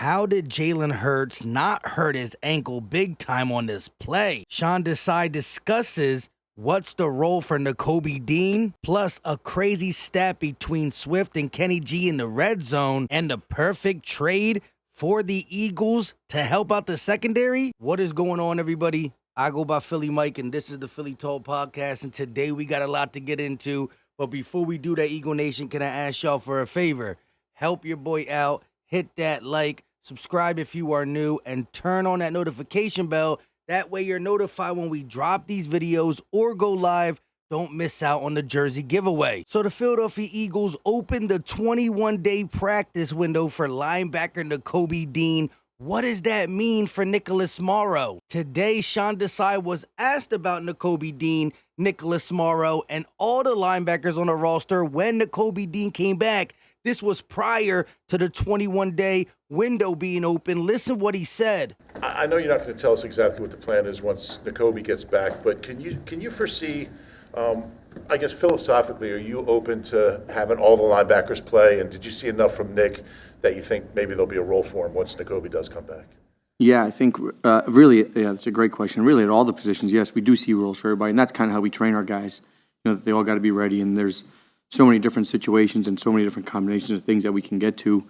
How did Jalen Hurts not hurt his ankle big time on this play? Desai discusses what's the role for Nakobe Dean, plus a crazy stat between Swift and Kenny G in the red zone, and the perfect trade for the Eagles to help out the secondary. What is going on, everybody? I go by Philly Mike, and this is the Philly Talk Podcast, and today we got a lot to get into. But before we do that, Eagle Nation, can I ask y'all for a favor? Help your boy out. Hit that like, subscribe if you are new, and turn on that notification bell. That way you're notified when we drop these videos or go live. Don't miss out on the jersey giveaway. So the Philadelphia Eagles opened the 21-day practice window for linebacker Nakobe Dean. What does that mean for Nicholas Morrow? Today, Desai was asked about Nakobe Dean, Nicholas Morrow, and all the linebackers on the roster when Nakobe Dean came back. This was prior to the 21-day window being open. Listen what he said. I know you're not going to tell us exactly what the plan is once Nakobe gets back, but can you foresee, I guess philosophically, are you open to having all the linebackers play? And did you see enough from Nick that you think maybe there'll be a role for him once Nakobe does come back? Yeah, I think really, that's a great question. Really, at all the positions, yes, we do see roles for everybody, and that's kind of how we train our guys. You know, they all got to be ready, and there's so many different situations and so many different combinations of things that we can get to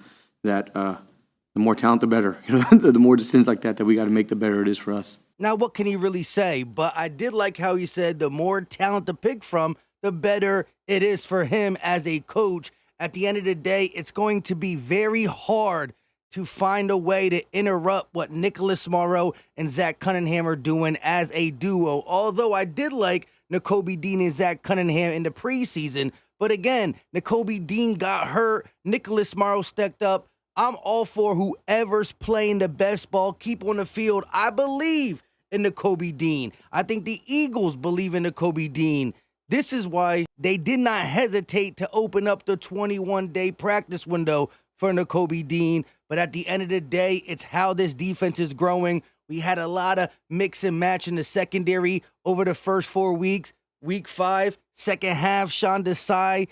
that the more talent, the better. You know, the more decisions like that we got to make, the better it is for us. Now, what can he really say? But I did like how he said the more talent to pick from, the better it is for him as a coach. At the end of the day, it's going to be very hard to find a way to interrupt what Nicholas Morrow and Zach Cunningham are doing as a duo. Although I did like Nakobe Dean and Zach Cunningham in the preseason. But again, Nakobe Dean got hurt. Nicholas Morrow stepped up. I'm all for whoever's playing the best ball, keep on the field. I believe in Nakobe Dean. I think the Eagles believe in Nakobe Dean. This is why they did not hesitate to open up the 21-day practice window for Nakobe Dean. But at the end of the day, it's how this defense is growing. We had a lot of mix and match in the secondary over the first 4 weeks. Week 5, second half, Desai,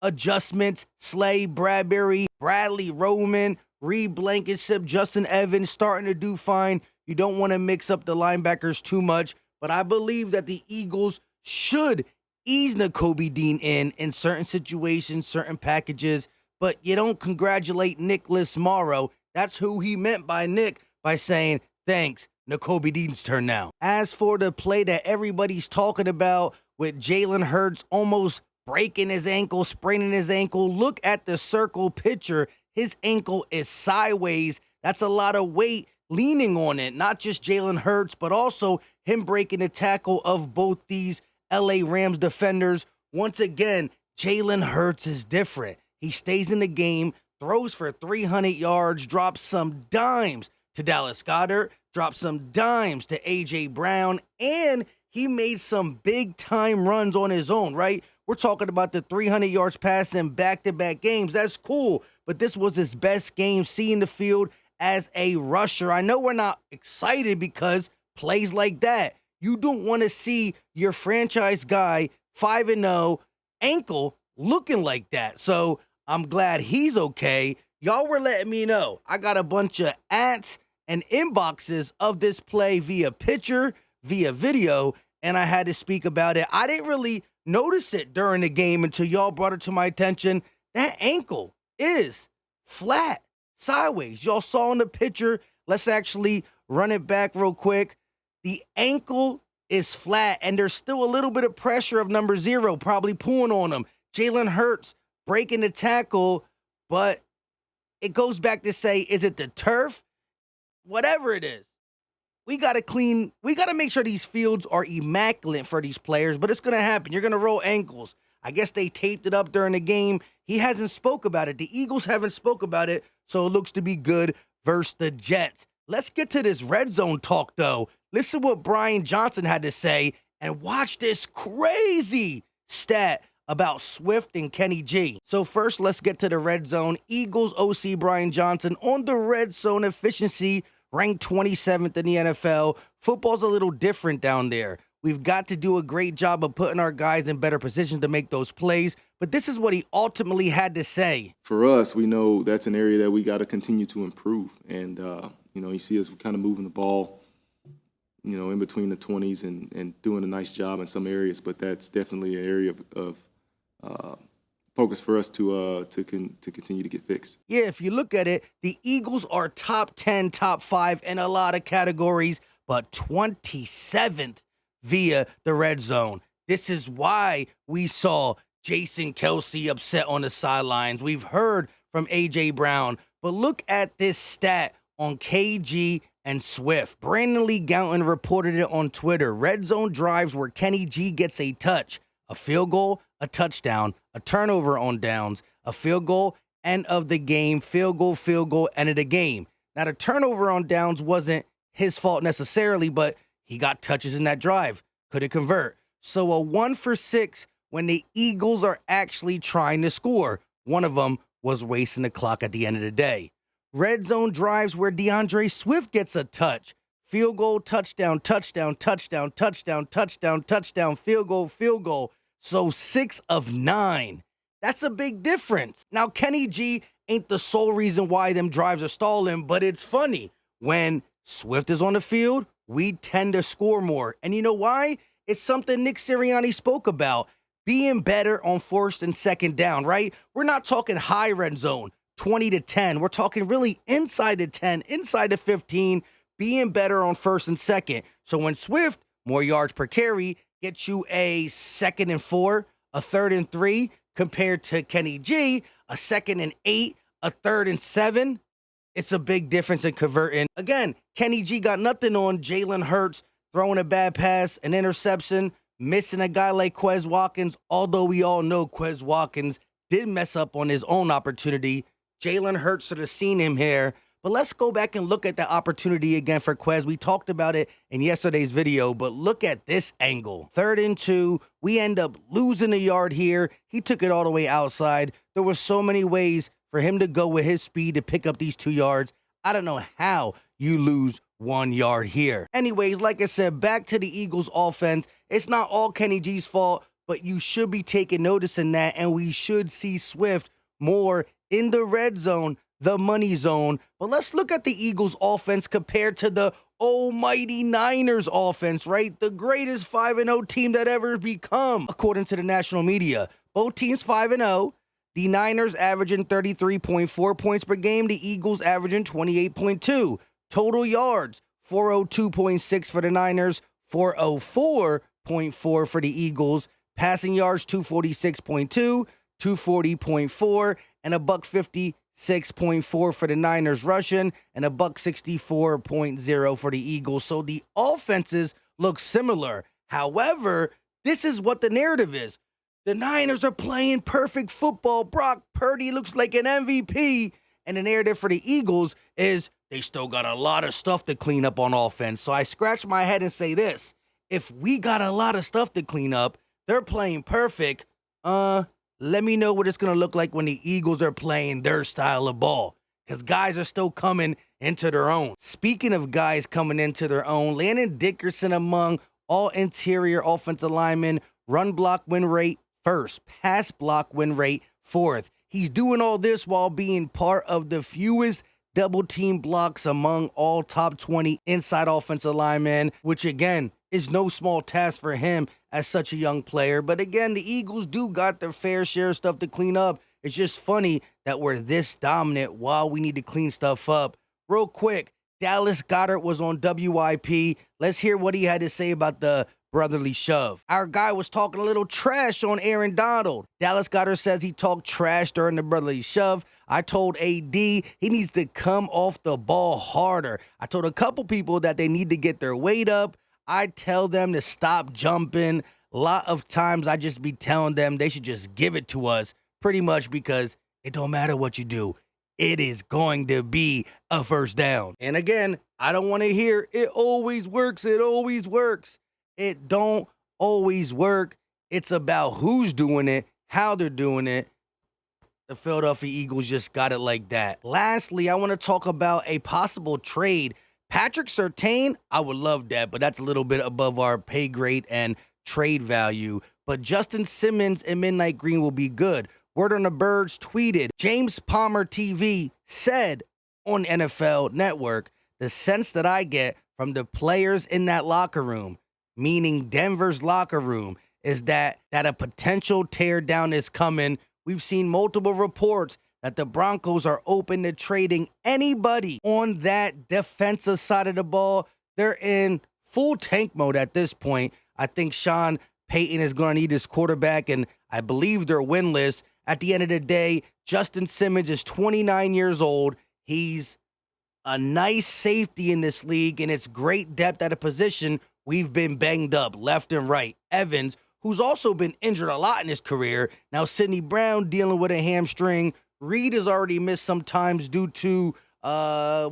adjustments, Slay, Bradbury, Bradley, Roman, Reed Blankenship, Justin Evans starting to do fine. You don't want to mix up the linebackers too much, but I believe that the Eagles should ease Nakobe Dean in certain situations, certain packages, but you don't congratulate Nicholas Morrow. That's who he meant by Nick by saying, thanks, Nakobe Dean's turn now. As for the play that everybody's talking about with Jalen Hurts almost breaking his ankle, spraining his ankle, look at the circle picture. His ankle is sideways. That's a lot of weight leaning on it. Not just Jalen Hurts, but also him breaking the tackle of both these LA Rams defenders. Once again, Jalen Hurts is different. He stays in the game, throws for 300 yards, drops some dimes to Dallas Goedert, drops some dimes to A.J. Brown, and he made some big-time runs on his own, right? We're talking about the 300 yards passing back-to-back games. That's cool, but this was his best game seeing the field as a rusher. I know we're not excited because plays like that, you don't want to see your franchise guy, 5-0, ankle looking like that. So I'm glad he's okay. Y'all were letting me know. I got a bunch of ats and inboxes of this play via picture, via video, and I had to speak about it. I didn't really notice it during the game until y'all brought it to my attention. That ankle is flat, sideways. Y'all saw in the picture. Let's actually run it back real quick. The ankle is flat, and there's still a little bit of pressure of number 0 probably pulling on him. Jalen Hurts breaking the tackle, but it goes back to say, is it the turf? Whatever it is. We got to make sure these fields are immaculate for these players, but it's going to happen. You're going to roll ankles. I guess they taped it up during the game. He hasn't spoke about it. The Eagles haven't spoke about it, so it looks to be good versus the Jets. Let's get to this red zone talk, though. Listen what Brian Johnson had to say, and watch this crazy stat about Swift and Kenny G. So first, let's get to the red zone. Eagles OC Brian Johnson on the red zone efficiency, ranked 27th in the NFL. Football's a little different down there. We've got to do a great job of putting our guys in better positions to make those plays, but this is what he ultimately had to say. For us, we know that's an area that we got to continue to improve. And, you see us kind of moving the ball, in between the 20s and doing a nice job in some areas, but that's definitely an area of focus for us to continue to get fixed. Yeah, if you look at it, the Eagles are top 10, top 5 in a lot of categories, but 27th via the red zone. This is why we saw Jason Kelce upset on the sidelines. We've heard from A.J. Brown, but look at this stat on KG and Swift. Brandon Lee Gowton reported it on Twitter. Red zone drives where Kenny G gets a touch, a field goal, a touchdown, a turnover on downs, a field goal, end of the game, field goal, end of the game. Now, the turnover on downs wasn't his fault necessarily, but he got touches in that drive, couldn't convert. So a 1 for 6 when the Eagles are actually trying to score. One of them was wasting the clock at the end of the day. Red zone drives where DeAndre Swift gets a touch. Field goal, touchdown, touchdown, touchdown, touchdown, touchdown, touchdown, field goal. So 6 of 9. That's a big difference. Now, Kenny G ain't the sole reason why them drives are stalling, but it's funny. When Swift is on the field, we tend to score more. And you know why? It's something Nick Sirianni spoke about. Being better on first and second down, right? We're not talking high red zone, 20 to 10. We're talking really inside the 10, inside the 15, being better on first and second. So when Swift, more yards per carry, gets you a 2nd and 4, a 3rd and 3, compared to Kenny G, a 2nd and 8, a 3rd and 7, it's a big difference in converting. Again, Kenny G got nothing on Jalen Hurts throwing a bad pass, an interception, missing a guy like Quez Watkins, although we all know Quez Watkins did mess up on his own opportunity. Jalen Hurts should have seen him here. But let's go back and look at that opportunity again for Quez. We talked about it in yesterday's video, but look at this angle. 3rd and 2, we end up losing a yard here. He took it all the way outside. There were so many ways for him to go with his speed to pick up these 2 yards. I don't know how you lose 1 yard here. Anyways, like I said, back to the Eagles offense. It's not all Kenny G's fault, but you should be taking notice in that, and we should see Swift more in the red zone, the money zone. But let's look at the Eagles offense compared to the almighty Niners offense, right? The greatest 5-0 team that ever become, according to the national media. Both teams 5-0. The Niners averaging 33.4 points per game. The Eagles averaging 28.2. Total yards, 402.6 for the Niners, 404.4 for the Eagles. Passing yards, 246.2, 240.4, and a $156.4 for the Niners rushing, and a $164.0 for the Eagles. So the offenses look similar. However, this is what the narrative is. The Niners are playing perfect football. Brock Purdy looks like an MVP. And the narrative for the Eagles is they still got a lot of stuff to clean up on offense. So I scratch my head and say this. If we got a lot of stuff to clean up, they're playing perfect. Let me know what it's going to look like when the Eagles are playing their style of ball. Because guys are still coming into their own. Speaking of guys coming into their own, Landon Dickerson among all interior offensive linemen, run block win rate 1st, pass block win rate 4th. He's doing all this while being part of the fewest double team blocks among all top 20 inside offensive linemen, which again is no small task for him as such a young player. But again, the Eagles do got their fair share of stuff to clean up. It's just funny that we're this dominant while we need to clean stuff up. Real quick, Dallas Goedert was on WIP. Let's hear what he had to say about the brotherly shove. Our guy was talking a little trash on Aaron Donald. Dallas Goedert says he talked trash during the brotherly shove. I told AD he needs to come off the ball harder. I told a couple people that they need to get their weight up. I tell them to stop jumping. A lot of times I just be telling them they should just give it to us pretty much because it don't matter what you do. It is going to be a first down. And again, I don't want to hear it always works. It always works. It don't always work. It's about who's doing it, how they're doing it. The Philadelphia Eagles just got it like that. Lastly, I want to talk about a possible trade. Patrick Surtain, I would love that, but that's a little bit above our pay grade and trade value. but Justin Simmons and Midnight Green will be good. Word on the Birds tweeted, James Palmer TV said on NFL Network, the sense that I get from the players in that locker room, meaning Denver's locker room, is that a potential teardown is coming. We've seen multiple reports that the Broncos are open to trading anybody on that defensive side of the ball. They're in full tank mode at this point. I think Sean Payton is going to need his quarterback, and I believe they're winless. At the end of the day, Justin Simmons is 29 years old. He's a nice safety in this league, and it's great depth at a position. We've been banged up left and right. Evans, who's also been injured a lot in his career. Now Sidney Brown dealing with a hamstring. Reed has already missed some times due to, a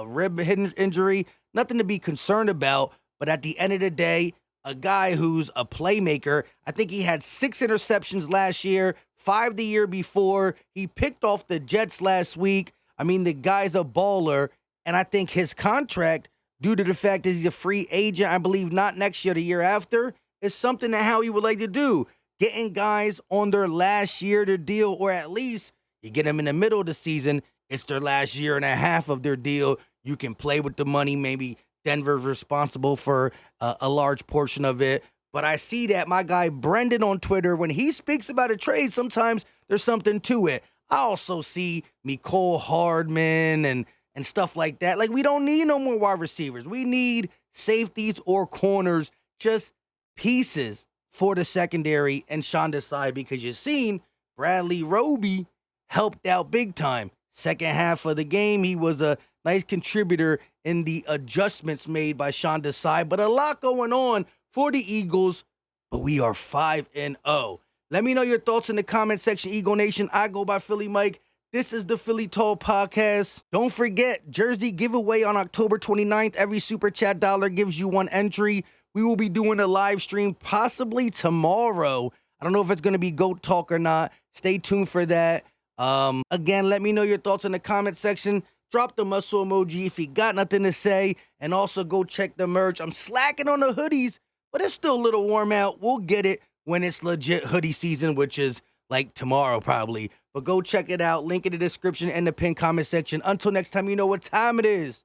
rib injury. Nothing to be concerned about, but at the end of the day, a guy who's a playmaker. I think he had 6 interceptions last year, 5 the year before. He picked off the Jets last week. I mean, the guy's a baller, and I think his contract, due to the fact that he's a free agent, I believe not next year, the year after, is something that Howie would like to do. Getting guys on their last year to deal, or at least you get them in the middle of the season, it's their last year and a half of their deal. You can play with the money. Maybe Denver's responsible for a large portion of it. But I see that my guy Brendan on Twitter, when he speaks about a trade, sometimes there's something to it. I also see Mecole Hardman and stuff like that. Like, we don't need no more wide receivers. We need safeties or corners, just pieces for the secondary and Sean Desai, because you've seen Bradley Roby helped out big time. Second half of the game, he was a nice contributor in the adjustments made by Sean Desai. But a lot going on for the Eagles, but we are 5-0. Let me know your thoughts in the comment section, Eagle Nation. I go by Philly Mike. This is the Philly Tall Podcast. Don't forget, jersey giveaway on October 29th. Every Super Chat dollar gives you one entry. We will be doing a live stream possibly tomorrow. I don't know if it's going to be GOAT Talk or not. Stay tuned for that. Again, let me know your thoughts in the comment section. Drop the muscle emoji if you got nothing to say. And also go check the merch. I'm slacking on the hoodies, but it's still a little warm out. We'll get it when it's legit hoodie season, which is like tomorrow probably. But go check it out. Link in the description and the pinned comment section. Until next time, you know what time it is.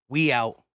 We out.